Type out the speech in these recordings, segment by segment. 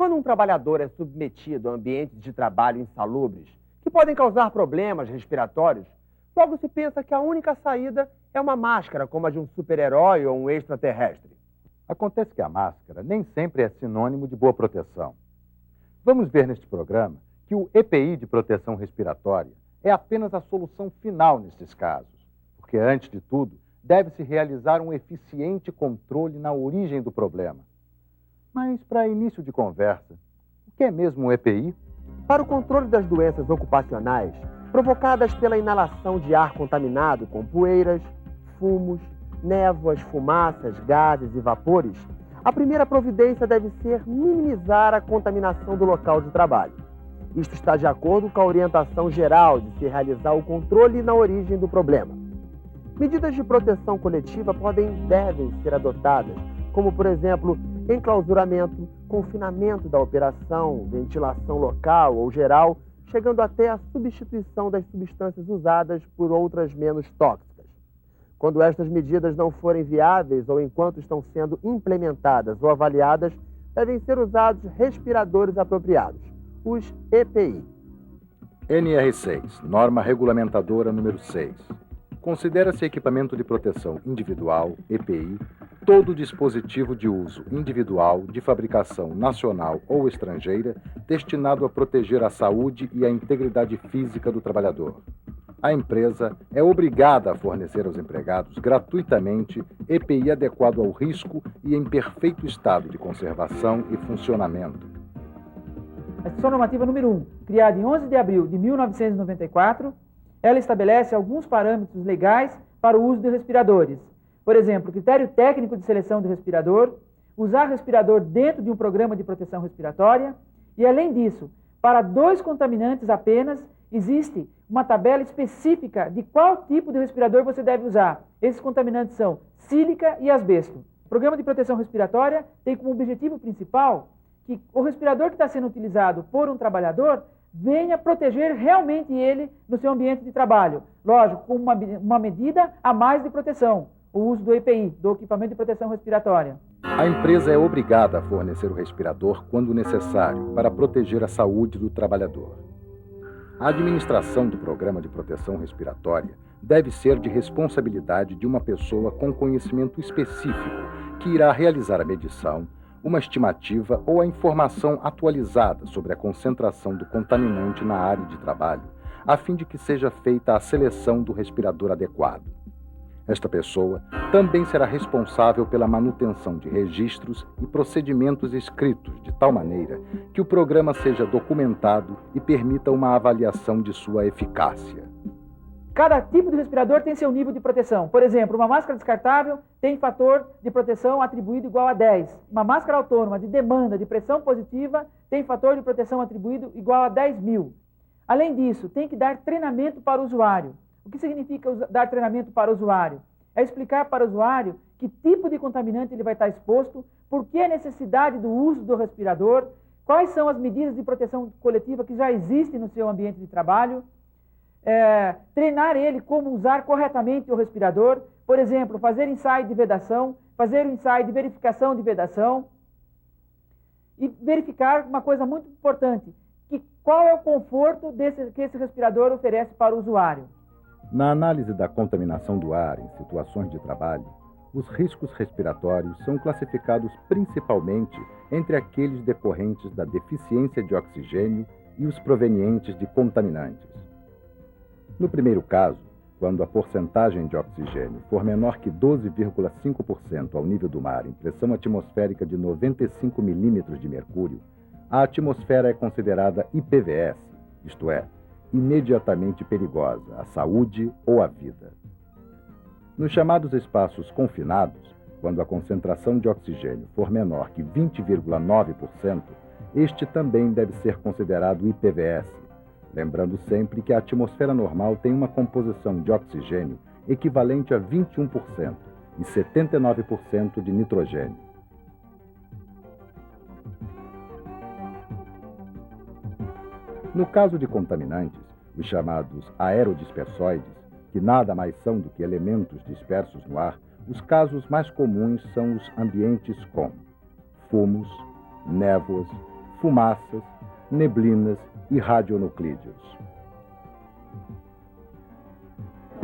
Quando um trabalhador é submetido a ambientes de trabalho insalubres, que podem causar problemas respiratórios, logo se pensa que a única saída é uma máscara, como a de um super-herói ou um extraterrestre. Acontece que a máscara nem sempre é sinônimo de boa proteção. Vamos ver neste programa que o EPI de proteção respiratória é apenas a solução final nesses casos, porque, antes de tudo, deve-se realizar um eficiente controle na origem do problema. Mas, para início de conversa, o que é mesmo um EPI? Para o controle das doenças ocupacionais provocadas pela inalação de ar contaminado com poeiras, fumos, névoas, fumaças, gases e vapores, a primeira providência deve ser minimizar a contaminação do local de trabalho. Isto está de acordo com a orientação geral de se realizar o controle na origem do problema. Medidas de proteção coletiva podem e devem ser adotadas, como, por exemplo, enclausuramento, confinamento da operação, ventilação local ou geral, chegando até a substituição das substâncias usadas por outras menos tóxicas. Quando estas medidas não forem viáveis ou enquanto estão sendo implementadas ou avaliadas, devem ser usados respiradores apropriados, os EPI. NR6, norma regulamentadora número 6. Considera-se equipamento de proteção individual, EPI, todo dispositivo de uso individual, de fabricação nacional ou estrangeira, destinado a proteger a saúde e a integridade física do trabalhador. A empresa é obrigada a fornecer aos empregados gratuitamente EPI adequado ao risco e em perfeito estado de conservação e funcionamento. A Instituição Normativa número 1, criada em 11 de abril de 1994, ela estabelece alguns parâmetros legais para o uso de respiradores. Por exemplo, critério técnico de seleção de respirador, usar respirador dentro de um programa de proteção respiratória e, além disso, para 2 contaminantes apenas, existe uma tabela específica de qual tipo de respirador você deve usar. Esses contaminantes são sílica e asbesto. O programa de proteção respiratória tem como objetivo principal que o respirador que está sendo utilizado por um trabalhador venha proteger realmente ele no seu ambiente de trabalho. Lógico, com uma medida a mais de proteção, o uso do EPI, do equipamento de proteção respiratória. A empresa é obrigada a fornecer o respirador quando necessário para proteger a saúde do trabalhador. A administração do programa de proteção respiratória deve ser de responsabilidade de uma pessoa com conhecimento específico que irá realizar a medição, uma estimativa ou a informação atualizada sobre a concentração do contaminante na área de trabalho, a fim de que seja feita a seleção do respirador adequado. Esta pessoa também será responsável pela manutenção de registros e procedimentos escritos de tal maneira que o programa seja documentado e permita uma avaliação de sua eficácia. Cada tipo de respirador tem seu nível de proteção. Por exemplo, uma máscara descartável tem fator de proteção atribuído igual a 10. Uma máscara autônoma de demanda de pressão positiva tem fator de proteção atribuído igual a 10.000. Além disso, tem que dar treinamento para o usuário. O que significa dar treinamento para o usuário? É explicar para o usuário que tipo de contaminante ele vai estar exposto, por que a necessidade do uso do respirador, quais são as medidas de proteção coletiva que já existem no seu ambiente de trabalho, treinar ele como usar corretamente o respirador, por exemplo, fazer ensaio de vedação, fazer um ensaio de verificação de vedação e verificar uma coisa muito importante, que qual é o conforto que esse respirador oferece para o usuário. Na análise da contaminação do ar em situações de trabalho, os riscos respiratórios são classificados principalmente entre aqueles decorrentes da deficiência de oxigênio e os provenientes de contaminantes. No primeiro caso, quando a porcentagem de oxigênio for menor que 12,5% ao nível do mar em pressão atmosférica de 95 milímetros de mercúrio, a atmosfera é considerada IPVS, isto é, imediatamente perigosa à saúde ou à vida. Nos chamados espaços confinados, quando a concentração de oxigênio for menor que 20,9%, este também deve ser considerado IPVS, lembrando sempre que a atmosfera normal tem uma composição de oxigênio equivalente a 21% e 79% de nitrogênio. No caso de contaminantes, os chamados aerodispersóides, que nada mais são do que elementos dispersos no ar, os casos mais comuns são os ambientes com fumos, névoas, fumaças, neblinas e radionuclídeos.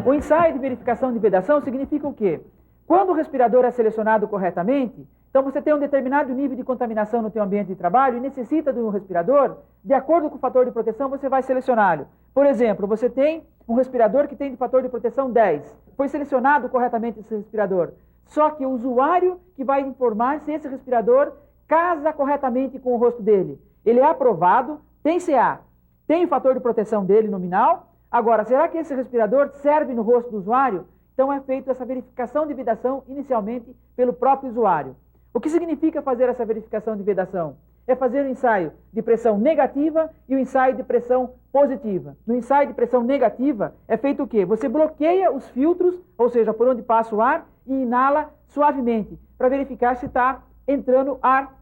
O ensaio de verificação de vedação significa o quê? Quando o respirador é selecionado corretamente, então você tem um determinado nível de contaminação no teu ambiente de trabalho e necessita de um respirador, de acordo com o fator de proteção, você vai selecioná-lo. Por exemplo, você tem um respirador que tem de fator de proteção 10. Foi selecionado corretamente esse respirador. Só que o usuário que vai informar se esse respirador casa corretamente com o rosto dele. Ele é aprovado, tem CA, tem o fator de proteção dele nominal. Agora, será que esse respirador serve no rosto do usuário? Então é feita essa verificação de vedação inicialmente pelo próprio usuário. O que significa fazer essa verificação de vedação? É fazer o ensaio de pressão negativa e o ensaio de pressão positiva. No ensaio de pressão negativa é feito o quê? Você bloqueia os filtros, ou seja, por onde passa o ar, e inala suavemente, para verificar se está entrando ar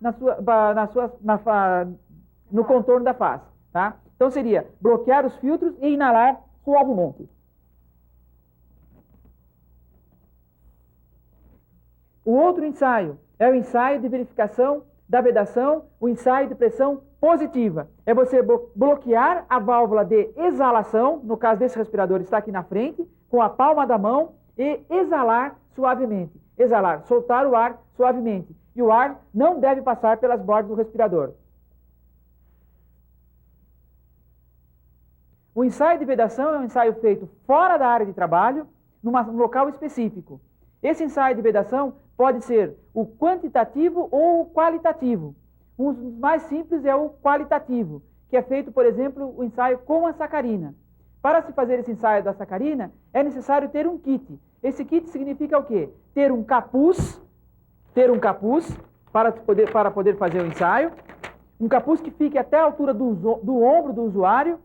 no contorno da face. Tá? Então seria bloquear os filtros e inalar suavemente. O outro ensaio é o ensaio de verificação da vedação, o ensaio de pressão positiva. É você bloquear a válvula de exalação, no caso desse respirador está aqui na frente, com a palma da mão e exalar suavemente. Exalar, soltar o ar suavemente. E o ar não deve passar pelas bordas do respirador. O ensaio de vedação é um ensaio feito fora da área de trabalho, num local específico. Esse ensaio de vedação pode ser o quantitativo ou o qualitativo. Um dos mais simples é o qualitativo, que é feito, por exemplo, o ensaio com a sacarina. Para se fazer esse ensaio da sacarina, é necessário ter um kit. Esse kit significa o quê? Ter um capuz para poder fazer o ensaio, um capuz que fique até a altura do ombro do usuário,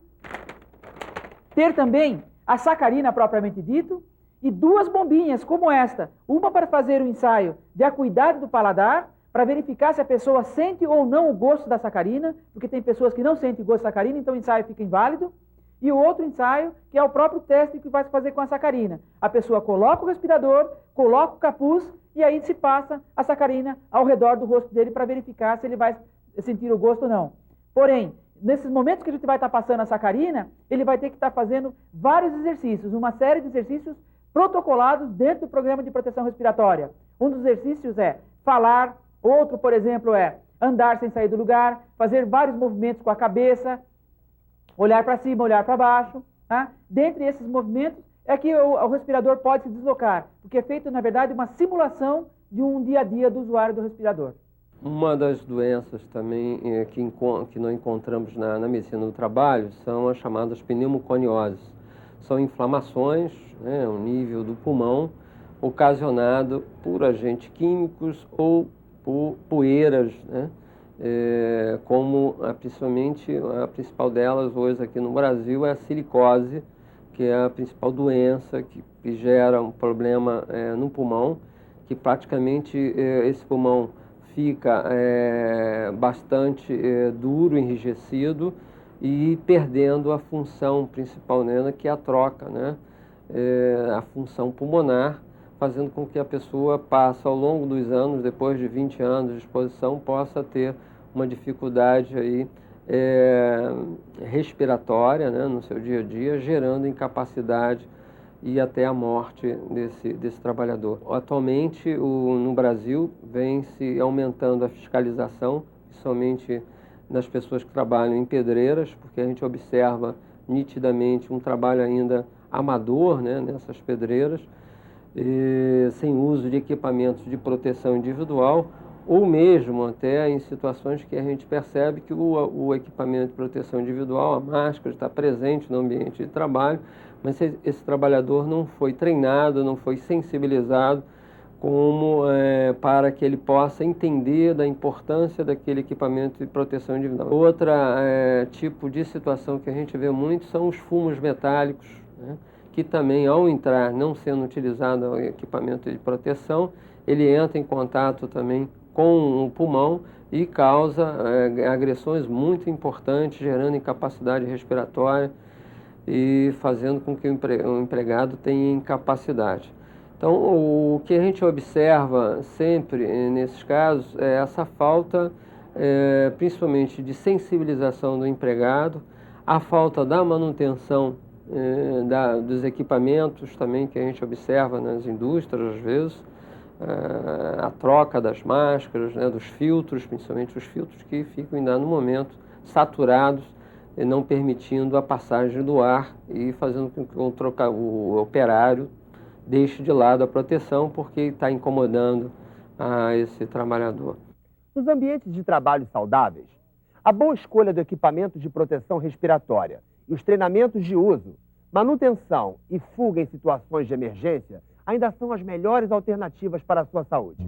ter também a sacarina propriamente dito, e duas bombinhas como esta, uma para fazer o ensaio de acuidade do paladar, para verificar se a pessoa sente ou não o gosto da sacarina, porque tem pessoas que não sentem o gosto da sacarina, então o ensaio fica inválido, e o outro ensaio, que é o próprio teste que vai se fazer com a sacarina. A pessoa coloca o respirador, coloca o capuz, e aí se passa a sacarina ao redor do rosto dele para verificar se ele vai sentir o gosto ou não. Porém, nesses momentos que a gente vai estar passando a sacarina, ele vai ter que estar fazendo vários exercícios, uma série de exercícios protocolados dentro do programa de proteção respiratória. Um dos exercícios é falar, outro, por exemplo, é andar sem sair do lugar, fazer vários movimentos com a cabeça, olhar para cima, olhar para baixo. Tá? Dentre esses movimentos é que o respirador pode se deslocar, porque é feito, na verdade, uma simulação de um dia a dia do usuário do respirador. Uma das doenças também que nós encontramos na medicina do trabalho são as chamadas pneumoconioses. São inflamações, né, ao nível do pulmão, ocasionado por agentes químicos ou por poeiras, né, como principalmente a principal delas hoje aqui no Brasil é a silicose, que é a principal doença que gera um problema no pulmão, que praticamente esse pulmão fica bastante duro, enrijecido, e perdendo a função principal nela, que é a troca, né? A função pulmonar, fazendo com que a pessoa passe ao longo dos anos, depois de 20 anos de exposição, possa ter uma dificuldade aí, respiratória, né, no seu dia a dia, gerando incapacidade e até a morte desse trabalhador. Atualmente, no Brasil, vem se aumentando a fiscalização, principalmente nas pessoas que trabalham em pedreiras, porque a gente observa nitidamente um trabalho ainda amador, né, nessas pedreiras, sem uso de equipamentos de proteção individual, ou mesmo até em situações que a gente percebe que o equipamento de proteção individual, a máscara, está presente no ambiente de trabalho, mas esse trabalhador não foi treinado, não foi sensibilizado para que ele possa entender da importância daquele equipamento de proteção individual. Outra tipo de situação que a gente vê muito são os fumos metálicos, né, que também, ao entrar, não sendo utilizado o equipamento de proteção, ele entra em contato também com o pulmão e causa agressões muito importantes, gerando incapacidade respiratória e fazendo com que o empregado tenha incapacidade. Então, o que a gente observa sempre nesses casos é essa falta principalmente de sensibilização do empregado, a falta da manutenção dos equipamentos também que a gente observa nas indústrias às vezes, a troca das máscaras, né, dos filtros, principalmente os filtros que ficam em dado momento saturados, não permitindo a passagem do ar e fazendo com que o operário deixe de lado a proteção porque está incomodando esse trabalhador. Nos ambientes de trabalho saudáveis, a boa escolha do equipamento de proteção respiratória e os treinamentos de uso, manutenção e fuga em situações de emergência ainda são as melhores alternativas para a sua saúde.